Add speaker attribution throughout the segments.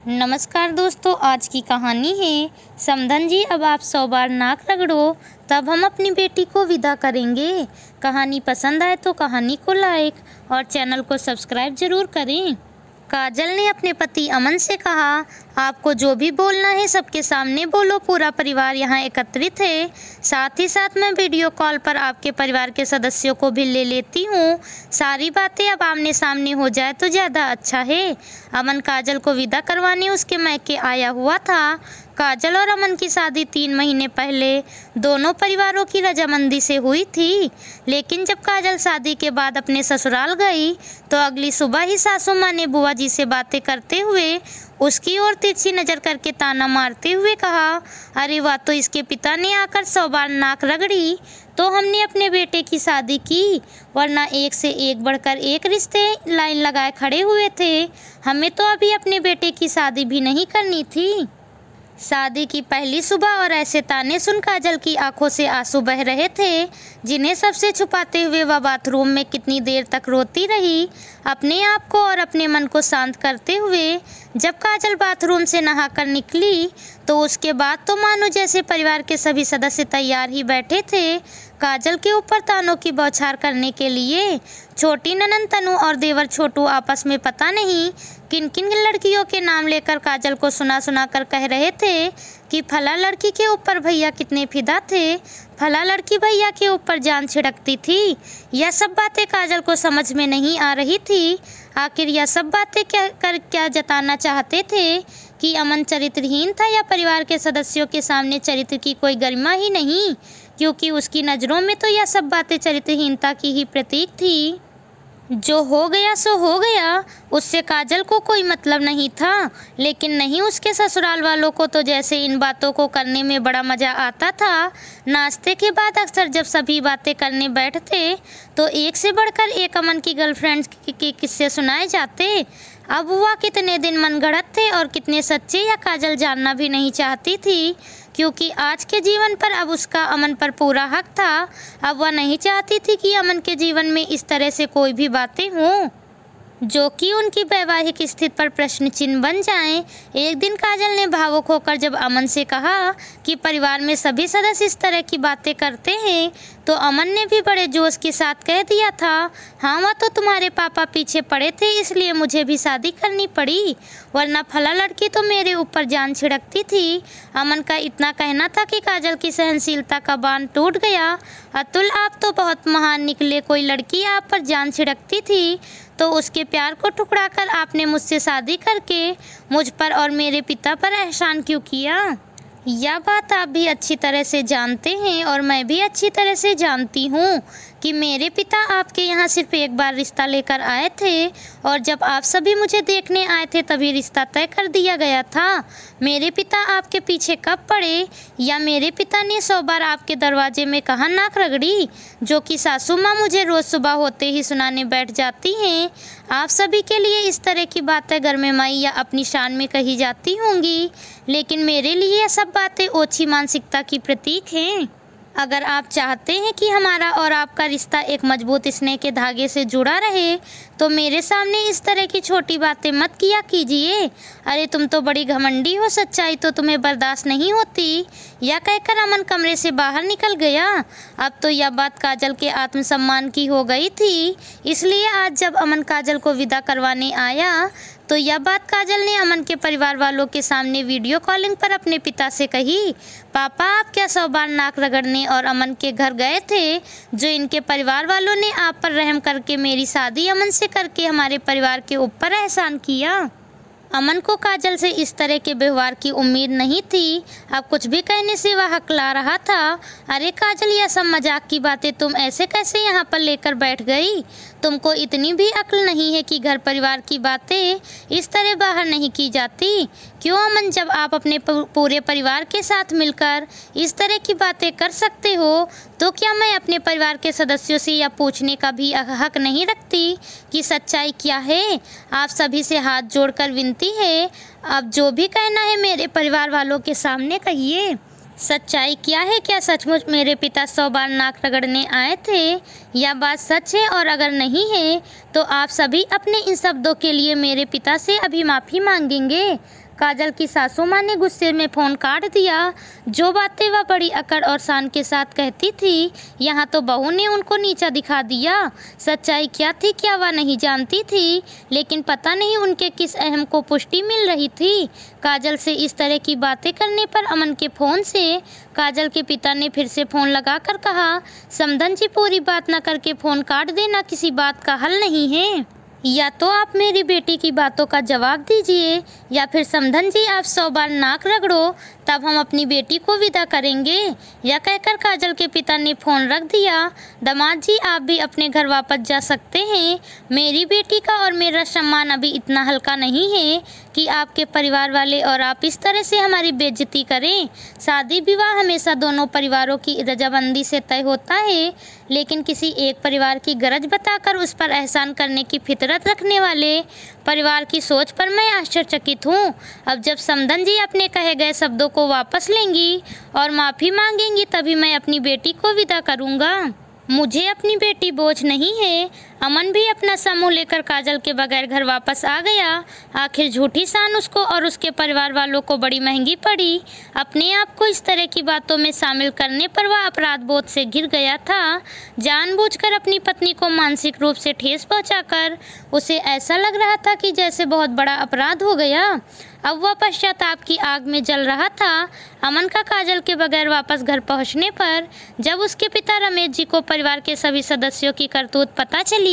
Speaker 1: नमस्कार दोस्तों, आज की कहानी है समधन जी अब आप 100 बार नाक रगड़ो तब हम अपनी बेटी को विदा करेंगे। कहानी पसंद आए तो कहानी को लाइक और चैनल को सब्सक्राइब जरूर करें। काजल ने अपने पति अमन से कहा, आपको जो भी बोलना है सबके सामने बोलो, पूरा परिवार यहाँ एकत्रित है। साथ ही साथ मैं वीडियो कॉल पर आपके परिवार के सदस्यों को भी ले लेती हूँ। सारी बातें अब आमने सामने हो जाए तो ज़्यादा अच्छा है। अमन काजल को विदा करवाने उसके मायके आया हुआ था। काजल और अमन की शादी 3 महीने पहले दोनों परिवारों की रजामंदी से हुई थी, लेकिन जब काजल शादी के बाद अपने ससुराल गई तो अगली सुबह ही सासू माँ ने बुआ जी से बातें करते हुए उसकी ओर तिरछी नज़र करके ताना मारते हुए कहा, अरे वाह, तो इसके पिता ने आकर 100 बार नाक रगड़ी तो हमने अपने बेटे की शादी की, वरना एक से एक बढ़कर एक रिश्ते लाइन लगाए खड़े हुए थे। हमें तो अभी अपने बेटे की शादी भी नहीं करनी थी। शादी की पहली सुबह और ऐसे ताने सुन काजल की आंखों से आंसू बह रहे थे, जिन्हें सबसे छुपाते हुए वह बाथरूम में कितनी देर तक रोती रही, अपने आप को और अपने मन को शांत करते हुए। जब काजल बाथरूम से नहाकर निकली तो उसके बाद तो मानो जैसे परिवार के सभी सदस्य तैयार ही बैठे थे काजल के ऊपर तानों की बौछार करने के लिए। छोटी ननंद तनु और देवर छोटू आपस में पता नहीं किन किन लड़कियों के नाम लेकर काजल को सुना सुना कर कह रहे थे कि फला लड़की के ऊपर भैया कितने फिदा थे, फला लड़की भैया के ऊपर जान छिड़कती थी। यह सब बातें काजल को समझ में नहीं आ रही थी। आखिर यह सब बातें क्या जताना चाहते थे कि अमन चरित्रहीन था, या परिवार के सदस्यों के सामने चरित्र की कोई गरिमा ही नहीं, क्योंकि उसकी नज़रों में तो यह सब बातें चरित्रहीनता की ही प्रतीक थी। जो हो गया सो हो गया, उससे काजल को कोई मतलब नहीं था, लेकिन नहीं उसके ससुराल वालों को तो जैसे इन बातों को करने में बड़ा मज़ा आता था। नाश्ते के बाद अक्सर जब सभी बातें करने बैठते तो एक से बढ़कर एक अमन की गर्लफ्रेंड्स के किस्से सुनाए जाते। अब वह कितने दिन मनगढ़ंत थे और कितने सच्चे यह काजल जानना भी नहीं चाहती थी, क्योंकि आज के जीवन पर अब उसका अमन पर पूरा हक था। अब वह नहीं चाहती थी कि अमन के जीवन में इस तरह से कोई भी बातें हों जो कि उनकी वैवाहिक स्थिति पर प्रश्न चिन्ह बन जाएं। एक दिन काजल ने भावुक होकर जब अमन से कहा कि परिवार में सभी सदस्य इस तरह की बातें करते हैं, तो अमन ने भी बड़े जोश के साथ कह दिया था, हाँ वह तो तुम्हारे पापा पीछे पड़े थे इसलिए मुझे भी शादी करनी पड़ी, वरना फला लड़की तो मेरे ऊपर जान छिड़कती थी। अमन का इतना कहना था कि काजल की सहनशीलता का बांध टूट गया। अतुल, आप तो बहुत महान निकले, कोई लड़की आप पर जान छिड़कती थी तो उसके प्यार को ठुकरा कर आपने मुझसे शादी करके मुझ पर और मेरे पिता पर एहसान क्यों किया? यह बात आप भी अच्छी तरह से जानते हैं और मैं भी अच्छी तरह से जानती हूँ कि मेरे पिता आपके यहाँ सिर्फ एक बार रिश्ता लेकर आए थे, और जब आप सभी मुझे देखने आए थे तभी रिश्ता तय कर दिया गया था। मेरे पिता आपके पीछे कब पड़े, या मेरे पिता ने 100 बार आपके दरवाजे में कहाँ नाक रगड़ी, जो कि सासू माँ मुझे रोज़ सुबह होते ही सुनाने बैठ जाती हैं। आप सभी के लिए इस तरह की बातें घर में माई या अपनी शान में कही जाती होंगी, लेकिन मेरे लिए यह सब बातें ओछी मानसिकता की प्रतीक हैं। अगर आप चाहते हैं कि हमारा और आपका रिश्ता एक मजबूत स्नेह के धागे से जुड़ा रहे तो मेरे सामने इस तरह की छोटी बातें मत किया कीजिए। अरे तुम तो बड़ी घमंडी हो, सच्चाई तो तुम्हें बर्दाश्त नहीं होती। यह कहकर अमन कमरे से बाहर निकल गया। अब तो यह बात काजल के आत्मसम्मान की हो गई थी, इसलिए आज जब अमन काजल को विदा करवाने आया तो यह बात काजल ने अमन के परिवार वालों के सामने वीडियो कॉलिंग पर अपने पिता से कही। पापा, आप क्या 100 बार नाक रगड़ने और अमन के घर गए थे, जो इनके परिवार वालों ने आप पर रहम करके मेरी शादी अमन से करके हमारे परिवार के ऊपर एहसान किया? अमन को काजल से इस तरह के व्यवहार की उम्मीद नहीं थी। अब कुछ भी कहने से वह हकला रहा था। अरे काजल, यह सब मजाक की बातें तुम ऐसे कैसे यहाँ पर लेकर बैठ गई? तुमको इतनी भी अक्ल नहीं है कि घर परिवार की बातें इस तरह बाहर नहीं की जाती? क्यों अमन, जब आप अपने पूरे परिवार के साथ मिलकर इस तरह की बातें कर सकते हो तो क्या मैं अपने परिवार के सदस्यों से यह पूछने का भी हक नहीं रखती कि सच्चाई क्या है? आप सभी से हाथ जोड़कर विनती है, अब जो भी कहना है मेरे परिवार वालों के सामने कहिए। सच्चाई क्या है? क्या सचमुच मेरे पिता 100 बार नाक रगड़ने आए थे? यह बात सच है, और अगर नहीं है तो आप सभी अपने इन शब्दों के लिए मेरे पिता से अभी माफ़ी मांगेंगे। काजल की सासू माँ ने गुस्से में फ़ोन काट दिया। जो बातें वह बड़ी अकड़ और शान के साथ कहती थी, यहाँ तो बहू ने उनको नीचा दिखा दिया। सच्चाई क्या थी क्या वह नहीं जानती थी, लेकिन पता नहीं उनके किस अहम को पुष्टि मिल रही थी। काजल से इस तरह की बातें करने पर अमन के फ़ोन से काजल के पिता ने फिर से फ़ोन लगाकर कहा, समधन जी पूरी बात न करके फ़ोन काट देना किसी बात का हल नहीं है। या तो आप मेरी बेटी की बातों का जवाब दीजिए या फिर समधन जी आप 100 बार नाक रगड़ो, तब हम अपनी बेटी को विदा करेंगे। यह कहकर काजल के पिता ने फ़ोन रख दिया। दामाद जी आप भी अपने घर वापस जा सकते हैं। मेरी बेटी का और मेरा सम्मान अभी इतना हल्का नहीं है कि आपके परिवार वाले और आप इस तरह से हमारी बेइज्जती करें। शादी विवाह हमेशा दोनों परिवारों की रजामंदी से तय होता है, लेकिन किसी एक परिवार की गरज बताकर उस पर एहसान करने की फितरत रखने वाले परिवार की सोच पर मैं आश्चर्यचकित हूँ। अब जब समधन जी अपने कहे गए शब्दों को वापस लेंगी और माफ़ी मांगेंगी तभी मैं अपनी बेटी को विदा करूँगा। मुझे अपनी बेटी बोझ नहीं है। अमन भी अपना समूह लेकर काजल के बगैर घर वापस आ गया। आखिर झूठी शान उसको और उसके परिवार वालों को बड़ी महंगी पड़ी। अपने आप को इस तरह की बातों में शामिल करने पर वह अपराध बोध से घिर गया था। जानबूझकर अपनी पत्नी को मानसिक रूप से ठेस पहुंचाकर उसे ऐसा लग रहा था कि जैसे बहुत बड़ा अपराध हो गया। अब वह पश्चाताप की आग में जल रहा था। अमन का काजल के बगैर वापस घर पहुंचने पर जब उसके पिता रमेश जी को परिवार के सभी सदस्यों की करतूत पता चली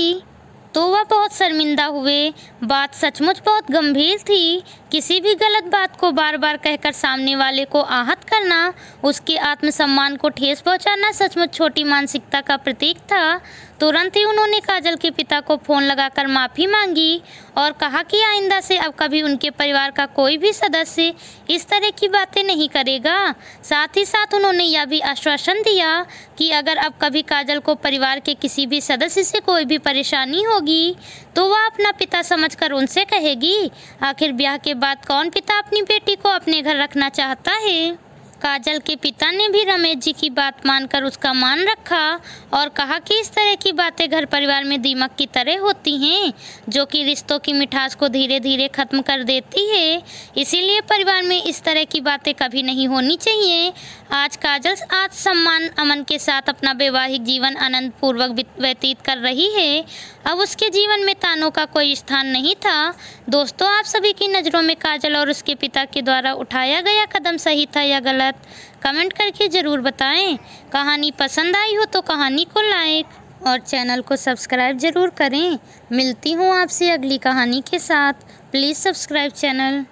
Speaker 1: तो वह बहुत शर्मिंदा हुए। बात सचमुच बहुत गंभीर थी। किसी भी गलत बात को बार बार कहकर सामने वाले को आहत करना, उसके आत्मसम्मान को ठेस पहुंचाना सचमुच छोटी मानसिकता का प्रतीक था। तुरंत ही उन्होंने काजल के पिता को फ़ोन लगाकर माफ़ी मांगी और कहा कि आइंदा से अब कभी उनके परिवार का कोई भी सदस्य इस तरह की बातें नहीं करेगा। साथ ही साथ उन्होंने यह भी आश्वासन दिया कि अगर अब कभी काजल को परिवार के किसी भी सदस्य से कोई भी परेशानी होगी तो वह अपना पिता समझकर उनसे कहेगी। आखिर ब्याह के बाद कौन पिता अपनी बेटी को अपने घर रखना चाहता है। काजल के पिता ने भी रमेश जी की बात मानकर उसका मान रखा और कहा कि इस तरह की बातें घर परिवार में दीमक की तरह होती हैं, जो कि रिश्तों की मिठास को धीरे धीरे ख़त्म कर देती है। इसीलिए परिवार में इस तरह की बातें कभी नहीं होनी चाहिए। आज काजल आत्मसम्मान अमन के साथ अपना वैवाहिक जीवन आनंद पूर्वक व्यतीत कर रही है। अब उसके जीवन में तानों का कोई स्थान नहीं था। दोस्तों, आप सभी की नज़रों में काजल और उसके पिता के द्वारा उठाया गया कदम सही था या गलत, कमेंट करके ज़रूर बताएं। कहानी पसंद आई हो तो कहानी को लाइक और चैनल को सब्सक्राइब ज़रूर करें। मिलती हूँ आपसे अगली कहानी के साथ। Please subscribe channel.